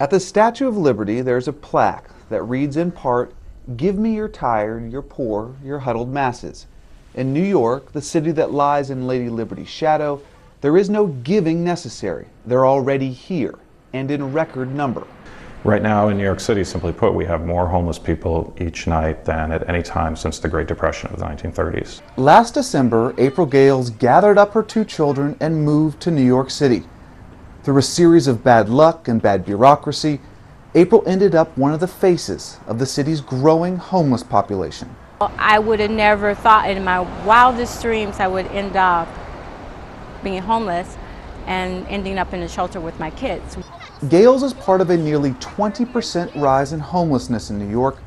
At the Statue of Liberty, there's a plaque that reads in part, "Give me your tired, your poor, your huddled masses." In New York, the city that lies in Lady Liberty's shadow, there is no giving necessary. They're already here, and in record number. Right now in New York City, simply put, we have more homeless people each night than at any time since the Great Depression of the 1930s. Last December, April Gales gathered up her 2 children and moved to New York City. Through a series of bad luck and bad bureaucracy, April ended up one of the faces of the city's growing homeless population. I would have never thought in my wildest dreams I would end up being homeless and ending up in a shelter with my kids. Gales is part of a nearly 20% rise in homelessness in New York.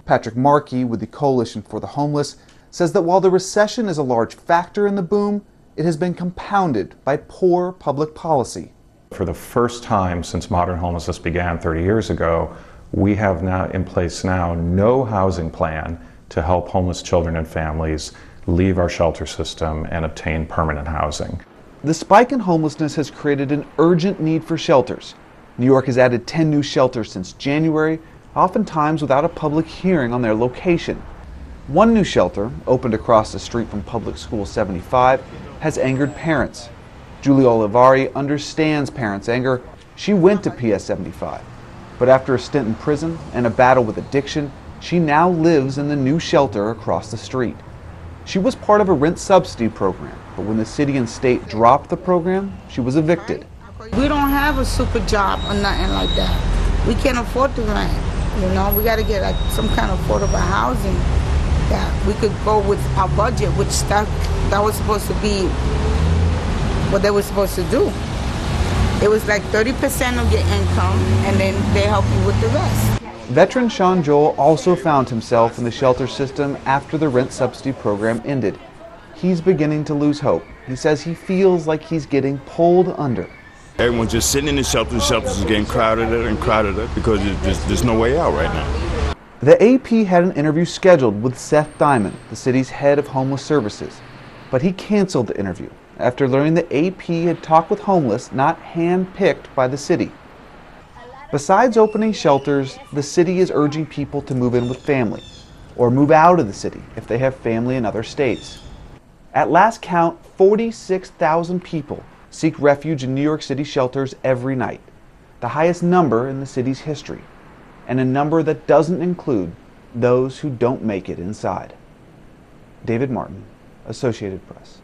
Patrick Markey with the Coalition for the Homeless says that while the recession is a large factor in the boom, it has been compounded by poor public policy. For the first time since modern homelessness began 30 years ago, we have now in place no housing plan to help homeless children and families leave our shelter system and obtain permanent housing. The spike in homelessness has created an urgent need for shelters. New York has added 10 new shelters since January, oftentimes without a public hearing on their location. One new shelter, opened across the street from Public School 75, has angered parents. Julie Olivari understands parents' anger. She went to PS 75, but after a stint in prison and a battle with addiction, she now lives in the new shelter across the street. She was part of a rent subsidy program, but when the city and state dropped the program, she was evicted. We don't have a super job or nothing like that. We can't afford to rent. You know, we got to get like some kind of affordable housing that we could go with our budget, which that was supposed to be what they were supposed to do. It was like 30% of your income, and then they help you with the rest. Veteran Sean Joel also found himself in the shelter system after the rent subsidy program ended. He's beginning to lose hope. He says he feels like he's getting pulled under. Everyone's just sitting in the shelters is getting crowded and crowded because there's no way out right now. The AP had an interview scheduled with Seth Diamond, the city's head of homeless services, but he canceled the interview after learning the AP had talked with homeless not hand-picked by the city. Besides opening shelters, the city is urging people to move in with family or move out of the city if they have family in other states. At last count, 46,000 people seek refuge in New York City shelters every night, the highest number in the city's history, and a number that doesn't include those who don't make it inside. David Martin, Associated Press.